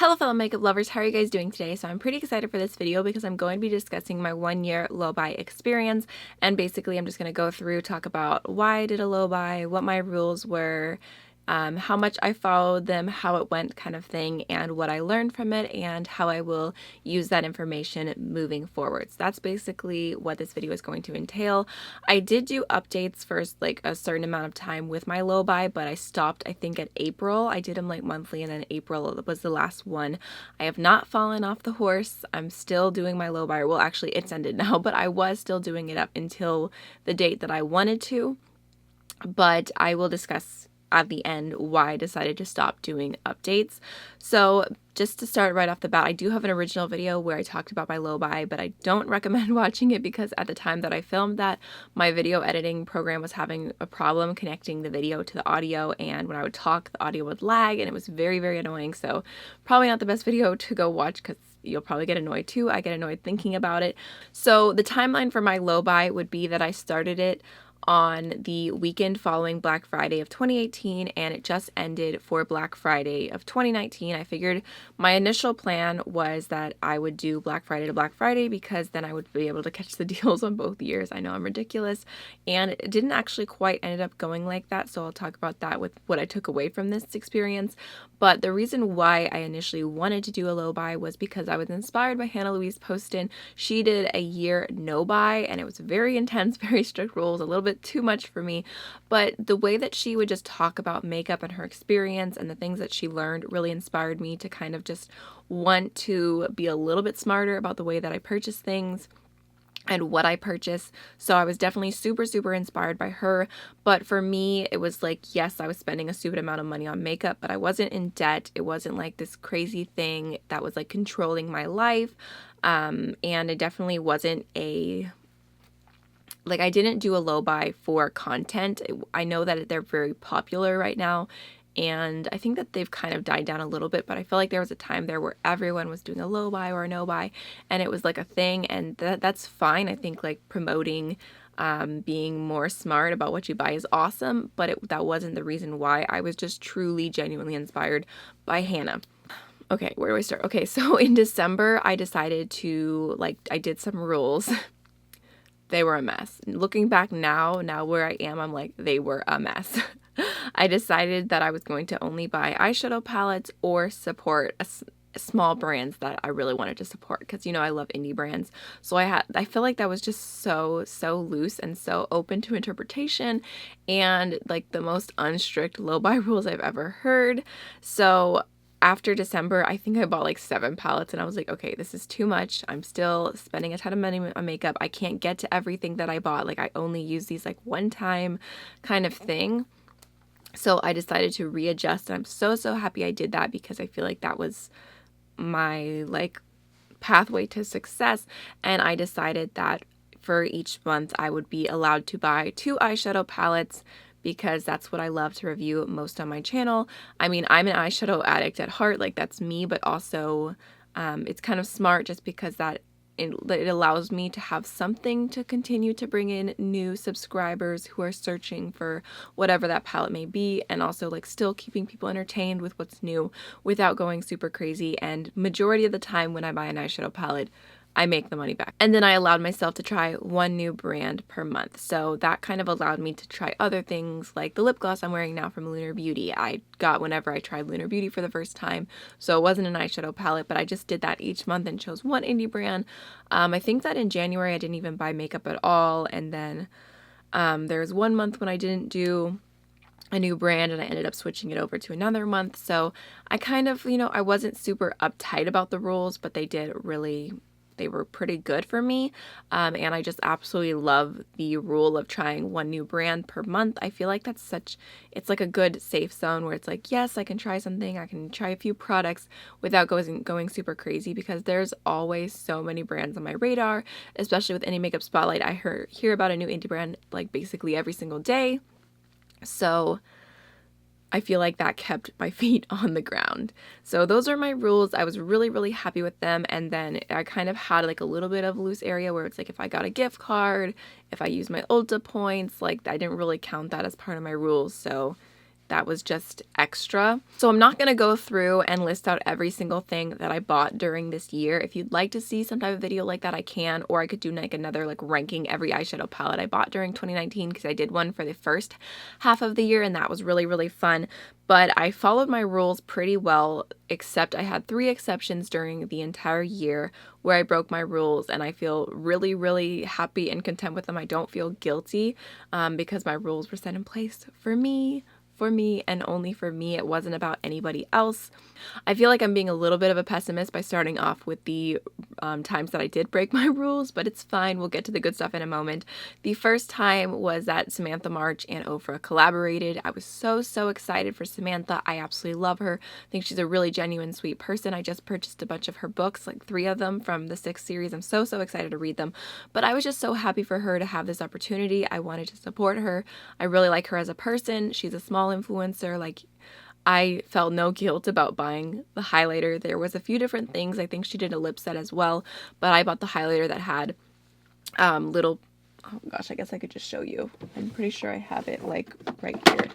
Hello fellow makeup lovers, how are you guys doing today? So I'm pretty excited for this video because I'm going to be discussing my 1-year low buy experience, and basically I'm just going to go through, talk about why I did a low buy, what my rules were, how much I followed them, how it went kind of thing, and what I learned from it, and how I will use that information moving forwards. That's basically what this video is going to entail. I did do updates for like a certain amount of time with my low buy, but I stopped I think at April. I did them like monthly, and then April was the last one. I have not fallen off the horse. I'm still doing my low buy. Well, actually it's ended now, but I was still doing it up until the date that I wanted to. But I will discuss at the end why I decided to stop doing updates. So just to start right off the bat, I do have an original video where I talked about my low buy, but I don't recommend watching it because at the time that I filmed that, my video editing program was having a problem connecting the video to the audio, and when I would talk, the audio would lag, and it was very, very annoying. So probably not the best video to go watch because you'll probably get annoyed too. I get annoyed thinking about it. So the timeline for my low buy would be that I started it on the weekend following Black Friday of 2018, and it just ended for Black Friday of 2019. I figured my initial plan was that I would do Black Friday to Black Friday because then I would be able to catch the deals on both years. I know I'm ridiculous, and it didn't actually quite ended up going like that, so I'll talk about that with what I took away from this experience. But the reason why I initially wanted to do a low buy was because I was inspired by Hannah Louise Poston. She did a year no buy, and it was very intense, very strict rules, a little bit too much for me, but the way that she would just talk about makeup and her experience and the things that she learned really inspired me to kind of just want to be a little bit smarter about the way that I purchase things and what I purchase. So I was definitely super, super inspired by her. But for me, it was like, yes, I was spending a stupid amount of money on makeup, but I wasn't in debt. It wasn't like this crazy thing that was like controlling my life. And it definitely wasn't I didn't do a low buy for content. I know that they're very popular right now, and I think that they've kind of died down a little bit, but I feel like there was a time there where everyone was doing a low buy or a no buy, and it was like a thing, and that's fine. I think like promoting being more smart about what you buy is awesome, but that wasn't the reason why. I was just truly, genuinely inspired by Hannah. Okay, where do I start? Okay, so in December, I decided to, I did some rules. They were a mess. Looking back now where I am, I'm like, they were a mess. I decided that I was going to only buy eyeshadow palettes or support small brands that I really wanted to support because, you know, I love indie brands. So I feel like that was just so loose and so open to interpretation and like the most unstrict low buy rules I've ever heard. So after December, I think I bought like 7 palettes, and I was like, okay, this is too much. I'm still spending a ton of money on makeup. I can't get to everything that I bought. Like, I only use these like one time kind of thing. So I decided to readjust, and I'm so happy I did that because I feel like that was my like pathway to success. And I decided that for each month I would be allowed to buy 2 eyeshadow palettes because that's what I love to review most on my channel. I mean, I'm an eyeshadow addict at heart, like that's me, but also it's kind of smart just because it allows me to have something to continue to bring in new subscribers who are searching for whatever that palette may be, and also like still keeping people entertained with what's new without going super crazy. And majority of the time when I buy an eyeshadow palette, I make the money back. And then I allowed myself to try 1 new brand per month. So that kind of allowed me to try other things like the lip gloss I'm wearing now from Lunar Beauty. I got whenever I tried Lunar Beauty for the first time. So it wasn't an eyeshadow palette, but I just did that each month and chose 1 indie brand. I think that in January I didn't even buy makeup at all. And then there was 1 month when I didn't do a new brand and I ended up switching it over to another month. So I kind of, you know, I wasn't super uptight about the rules, but they were pretty good for me, and I just absolutely love the rule of trying 1 new brand per month. I feel like it's like a good safe zone where it's like, yes, I can try something, I can try a few products without going super crazy, because there's always so many brands on my radar, especially with any makeup spotlight. I hear about a new indie brand like basically every single day, so I feel like that kept my feet on the ground. So those are my rules. I was really happy with them. And then I kind of had like a little bit of a loose area where it's like if I got a gift card, if I used my Ulta points, like I didn't really count that as part of my rules. So that was just extra. So I'm not going to go through and list out every single thing that I bought during this year. If you'd like to see some type of video like that, I can, or I could do like another like ranking every eyeshadow palette I bought during 2019, because I did one for the first half of the year and that was really, really fun. But I followed my rules pretty well, except I had 3 exceptions during the entire year where I broke my rules, and I feel really, really happy and content with them. I don't feel guilty because my rules were set in place for me and only for me. It wasn't about anybody else. I feel like I'm being a little bit of a pessimist by starting off with the times that I did break my rules, but it's fine. We'll get to the good stuff in a moment. The first time was that Samantha March and Ofra collaborated. I was so excited for Samantha. I absolutely love her. I think she's a really genuine, sweet person. I just purchased a bunch of her books, like 3 of them from the 6th series. I'm so excited to read them. But I was just so happy for her to have this opportunity. I wanted to support her. I really like her as a person. She's a small influencer. Like, I felt no guilt about buying the highlighter. There was a few different things. I think she did a lip set as well, but I bought the highlighter that had little, oh gosh, I guess I could just show you. I'm pretty sure I have it like right here.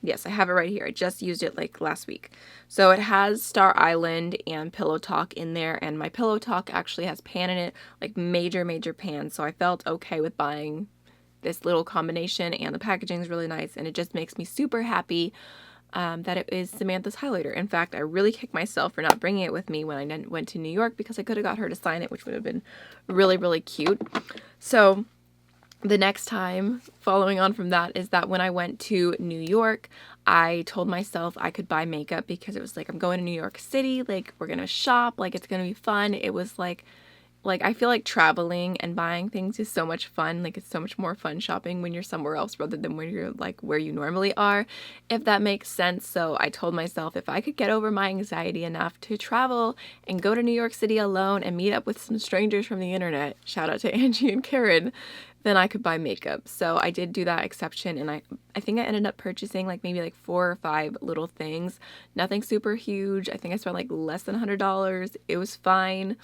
Yes, I have it right here. I just used it like last week. So it has Star Island and Pillow Talk in there, and my Pillow Talk actually has pan in it, like major pan. So I felt okay with buying this little combination, and the packaging is really nice, and it just makes me super happy that it is Samantha's highlighter. In fact, I really kicked myself for not bringing it with me when I went to New York, because I could have got her to sign it, which would have been really cute. So the next time, following on from that, is that when I went to New York, I told myself I could buy makeup, because it was like, I'm going to New York City, like we're gonna shop, like it's gonna be fun. It was like I feel like traveling and buying things is so much fun. Like, it's so much more fun shopping when you're somewhere else rather than when you're like where you normally are, if that makes sense. So I told myself if I could get over my anxiety enough to travel and go to New York City alone and meet up with some strangers from the internet, shout out to Angie and Karen, then I could buy makeup. So I did do that exception, and I think I ended up purchasing like maybe like 4 or 5 little things. Nothing super huge. I think I spent like less than $100. It was fine.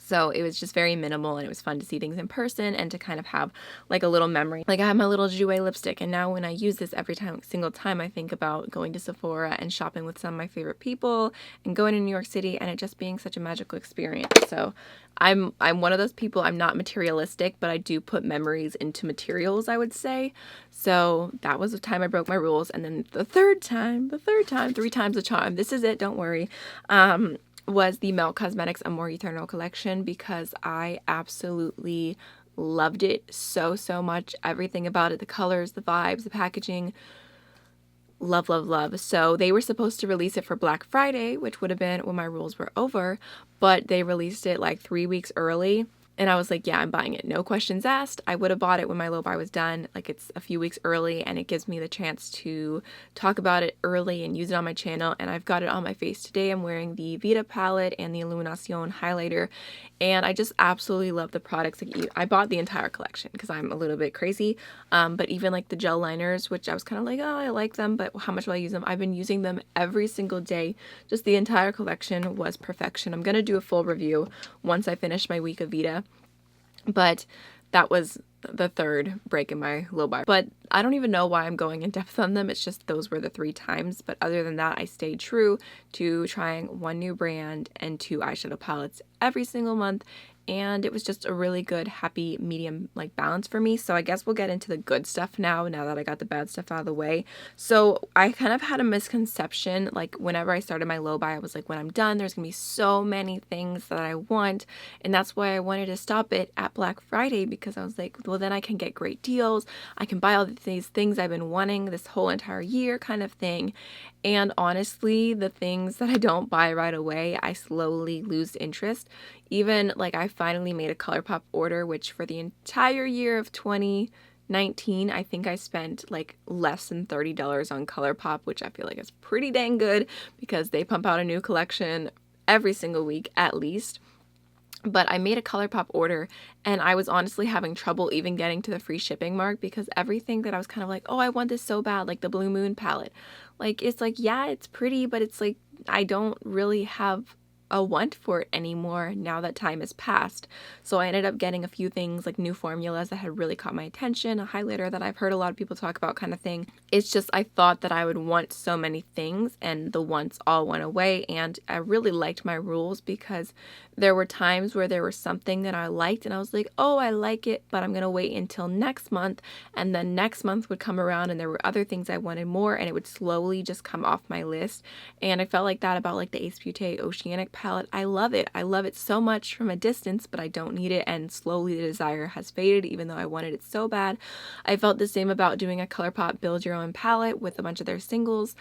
So it was just very minimal, and it was fun to see things in person and to kind of have like a little memory. Like, I have my little Jouer lipstick, and now when I use this single time, I think about going to Sephora and shopping with some of my favorite people and going to New York City, and it just being such a magical experience. So I'm one of those people. I'm not materialistic, but I do put memories into materials, I would say. So that was the time I broke my rules. And then the third time, 3 times the charm. This is it, don't worry. Was the Melt Cosmetics Amor Eterno collection, because I absolutely loved it so much. Everything about it, the colors, the vibes, the packaging, love. So they were supposed to release it for Black Friday, which would have been when my rules were over, but they released it like 3 weeks early. And I was like, yeah, I'm buying it. No questions asked. I would have bought it when my low buy was done. Like, it's a few weeks early, and it gives me the chance to talk about it early and use it on my channel. And I've got it on my face today. I'm wearing the Vita palette and the Illuminacion highlighter, and I just absolutely love the products. Like, I bought the entire collection because I'm a little bit crazy. But even like the gel liners, which I was kind of like, oh, I like them, but how much will I use them? I've been using them every single day. Just the entire collection was perfection. I'm going to do a full review once I finish my week of Vita. But that was the third break in my low buy. But I don't even know why I'm going in depth on them. It's just those were the 3 times. But other than that, I stayed true to trying 1 new brand and 2 eyeshadow palettes every single month. And it was just a really good, happy, medium like balance for me. So I guess we'll get into the good stuff now that I got the bad stuff out of the way. So I kind of had a misconception. Like, whenever I started my low buy, I was like, when I'm done, there's gonna be so many things that I want. And that's why I wanted to stop it at Black Friday, because I was like, well, then I can get great deals. I can buy all these things I've been wanting this whole entire year, kind of thing. And honestly, the things that I don't buy right away, I slowly lose interest. Even like, I finally made a ColourPop order, which for the entire year of 2019, I think I spent like less than $30 on ColourPop, which I feel like is pretty dang good, because they pump out a new collection every single week at least. But I made a ColourPop order, and I was honestly having trouble even getting to the free shipping mark, because everything that I was kind of like, oh, I want this so bad, like the Blue Moon palette. Like, it's like, yeah, it's pretty, but it's like, I don't really have a want for it anymore now that time has passed. So I ended up getting a few things like new formulas that had really caught my attention, a highlighter that I've heard a lot of people talk about kind of thing. It's just I thought that I would want so many things and the wants all went away, and I really liked my rules because there were times where there was something that I liked and I was like, oh, I like it, but I'm gonna wait until next month, and then next month would come around and there were other things I wanted more and it would slowly just come off my list. And I felt like that about like the Ace Beauté Oceanic palette. I love it. I love it so much from a distance, but I don't need it, and slowly the desire has faded even though I wanted it so bad. I felt the same about doing a ColourPop Build Your Own palette with a bunch of their singles.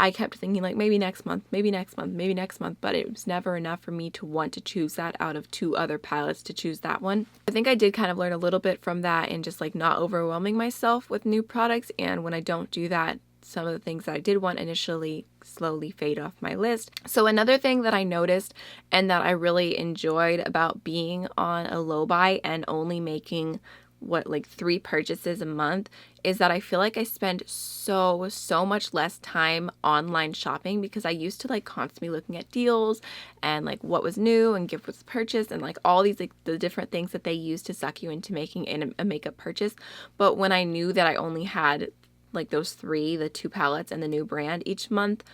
I kept thinking like maybe next month, maybe next month, maybe next month, but it was never enough for me to want to choose that out of 2 other palettes to choose that one. I think I did kind of learn a little bit from that and just like not overwhelming myself with new products, and when I don't do that, some of the things that I did want initially slowly fade off my list. So another thing that I noticed and that I really enjoyed about being on a low buy and only making like 3 purchases a month is that I feel like I spend so much less time online shopping, because I used to like constantly looking at deals and like what was new and gift was purchased and like all these like the different things that they use to suck you into making a makeup purchase. But when I knew that I only had like those 3, the 2 palettes and the new brand each month,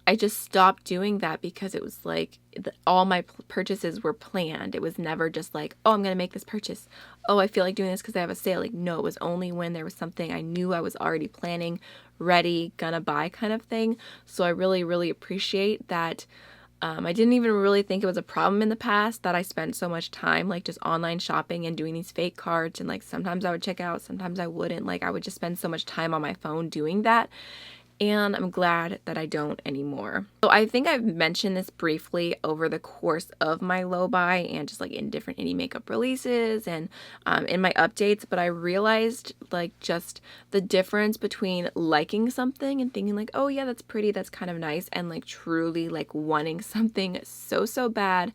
I just stopped doing that because it was like all my purchases were planned. It was never just like, oh, I'm going to make this purchase. Oh, I feel like doing this because I have a sale. Like, no, it was only when there was something I knew I was already planning, ready, gonna buy kind of thing. So I really appreciate that. I didn't even really think it was a problem in the past that I spent so much time like just online shopping and doing these fake carts, and like sometimes I would check out, sometimes I wouldn't. Like I would just spend so much time on my phone doing that. And I'm glad that I don't anymore. So I think I've mentioned this briefly over the course of my low buy and just like in different indie makeup releases and in my updates, but I realized like just the difference between liking something and thinking like, oh yeah, that's pretty, that's kind of nice, and like truly like wanting something so bad.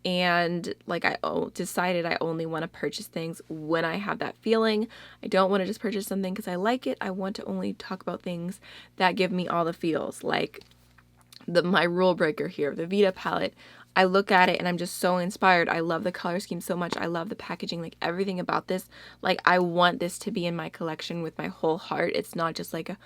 And like I decided I only want to purchase things when I have that feeling. I don't want to just purchase something because I like it. I want to only talk about things that give me all the feels. Like my rule breaker here, the Vita palette. I look at it and I'm just so inspired. I love the color scheme so much. I love the packaging, like everything about this. Like I want this to be in my collection with my whole heart. It's not just like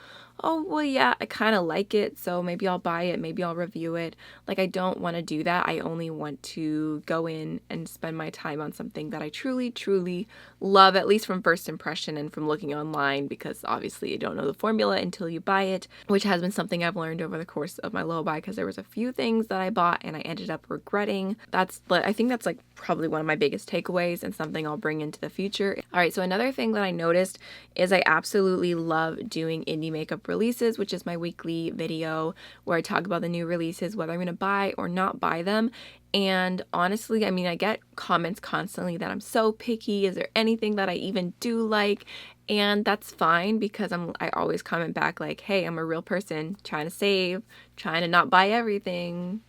oh, well, yeah, I kind of like it, so maybe I'll buy it, maybe I'll review it. Like, I don't want to do that. I only want to go in and spend my time on something that I truly love, at least from first impression and from looking online, because obviously you don't know the formula until you buy it, which has been something I've learned over the course of my low buy, because there was a few things that I bought and I ended up regretting. I think that's like probably one of my biggest takeaways and something I'll bring into the future. All right, so another thing that I noticed is I absolutely love doing indie makeup releases, which is my weekly video where I talk about the new releases, whether I'm going to buy or not buy them. And honestly, I mean, I get comments constantly that I'm so picky. Is there anything that I even do like? And that's fine, because I always comment back like, hey, I'm a real person trying to save, trying to not buy everything.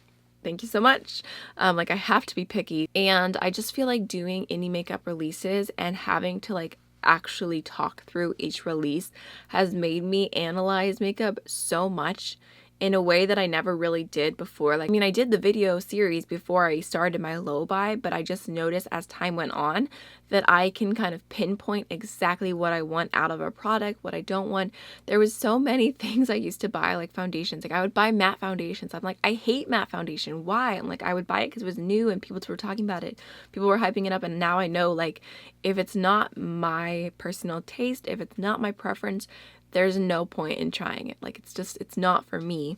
Thank you so much. Like I have to be picky. And I just feel like doing indie makeup releases and having to like actually talk through each release has made me analyze makeup so much in a way that I never really did before. Like, I mean, I did the video series before I started my low buy, but I just noticed as time went on that I can kind of pinpoint exactly what I want out of a product, what I don't want. There was so many things I used to buy, like foundations. Like I would buy matte foundations. I'm like, I hate matte foundation. Why? I'm like, I would buy it because it was new and people were talking about it. People were hyping it up, and now I know, like, if it's not my personal taste, if it's not my preference, there's no point in trying it. Like, it's not for me.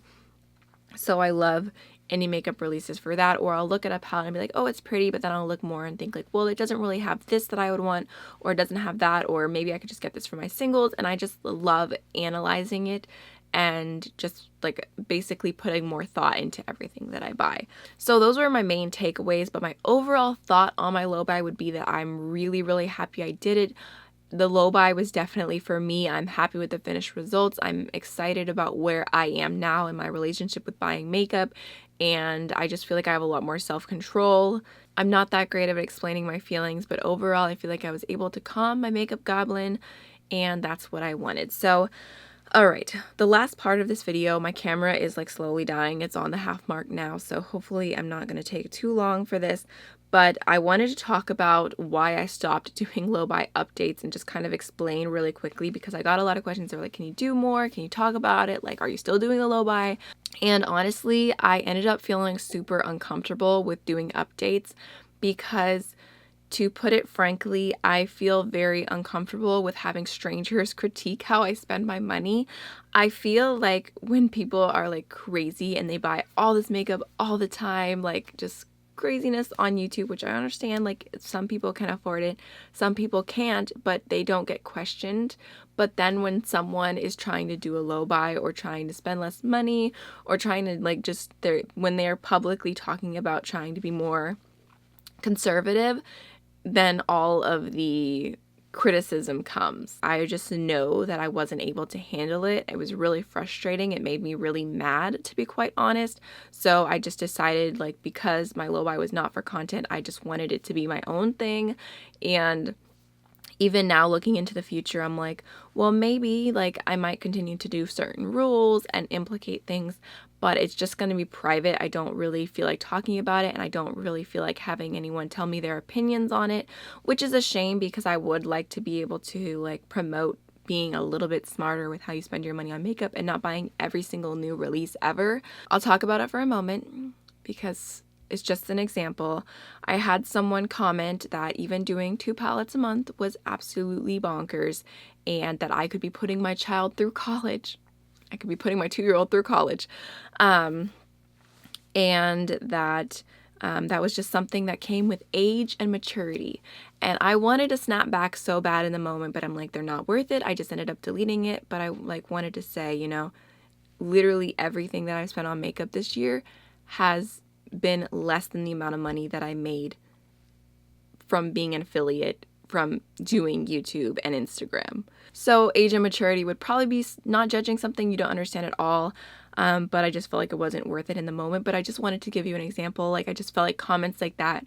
So I love any makeup releases for that. Or I'll look at a palette and be like, oh, it's pretty, but then I'll look more and think like, well, it doesn't really have this that I would want, or it doesn't have that, or maybe I could just get this for my singles. And I just love analyzing it and just like basically putting more thought into everything that I buy. So those were my main takeaways, but my overall thought on my low buy would be that I'm really happy I did it. The low buy was definitely for me. I'm happy with the finished results. I'm excited about where I am now in my relationship with buying makeup, and I just feel like I have a lot more self-control. I'm not that great at explaining my feelings, but overall I feel like I was able to calm my makeup goblin, and that's what I wanted. So All right, the last part of this video, my camera is like slowly dying. It's on the half mark now, so hopefully I'm not going to take too long for this. But I wanted to talk about why I stopped doing low buy updates and just kind of explain really quickly, because I got a lot of questions. They're like, can you do more? Can you talk about it? Like, are you still doing the low buy? And honestly, I ended up feeling super uncomfortable with doing updates because, to put it frankly, I feel very uncomfortable with having strangers critique how I spend my money. I feel like when people are like crazy and they buy all this makeup all the time, like just craziness on YouTube, which I understand, like some people can afford it, some people can't, but they don't get questioned. But then when someone is trying to do a low buy or trying to spend less money or trying to like just when they're publicly talking about trying to be more conservative, then all of the criticism comes. I just know that I wasn't able to handle it. It was really frustrating. It made me really mad, to be quite honest. So I just decided, like, because my low buy was not for content, I just wanted it to be my own thing. And even now, looking into the future, I'm like, well, maybe like I might continue to do certain rules and implicate things, but it's just going to be private. I don't really feel like talking about it, and I don't really feel like having anyone tell me their opinions on it, which is a shame because I would like to be able to like promote being a little bit smarter with how you spend your money on makeup and not buying every single new release ever. I'll talk about it for a moment because it's just an example. I had someone comment that even doing 2 palettes a month was absolutely bonkers, and that I could be putting my child through college. I could be putting my 2-year-old through college. And that that was just something that came with age and maturity. And I wanted to snap back so bad in the moment, but I'm like, they're not worth it. I just ended up deleting it. But I like wanted to say, you know, literally everything that I spent on makeup this year has been less than the amount of money that I made from being an affiliate from doing YouTube and Instagram. So age and maturity would probably be not judging something you don't understand at all, but I just felt like it wasn't worth it in the moment. But I just wanted to give you an example. Like, I just felt like comments like that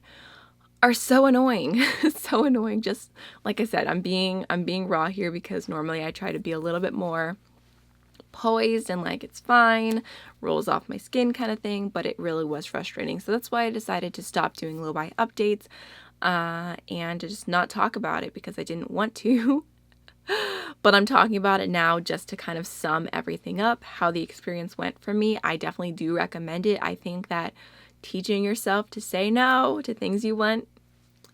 are so annoying. So annoying. Just like I said, I'm being raw here because normally I try to be a little bit more poised and like it's fine, rolls off my skin kind of thing, but it really was frustrating. So that's why I decided to stop doing low buy updates and to just not talk about it because I didn't want to. But I'm talking about it now just to kind of sum everything up, how the experience went for me. I definitely do recommend it. I think that teaching yourself to say no to things you want,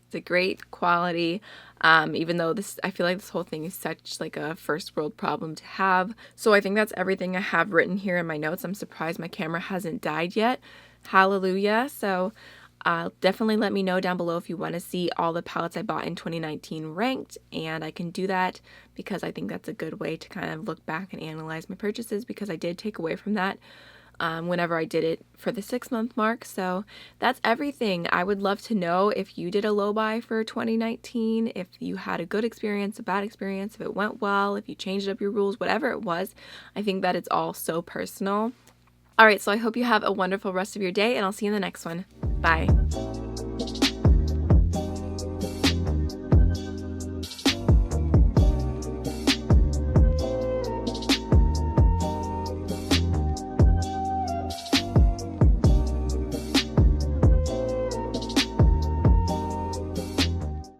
it's a great quality. Even though I feel like this whole thing is such like a first world problem to have. So I think that's everything I have written here in my notes. I'm surprised my camera hasn't died yet. Hallelujah. So definitely let me know down below if you want to see all the palettes I bought in 2019 ranked, and I can do that because I think that's a good way to kind of look back and analyze my purchases, because I did take away from that whenever I did it for the 6-month mark. So that's everything. I would love to know if you did a low buy for 2019, if you had a good experience, a bad experience, if it went well, if you changed up your rules, whatever it was. I think that it's all so personal. All right, so I hope you have a wonderful rest of your day, and I'll see you in the next one. Bye.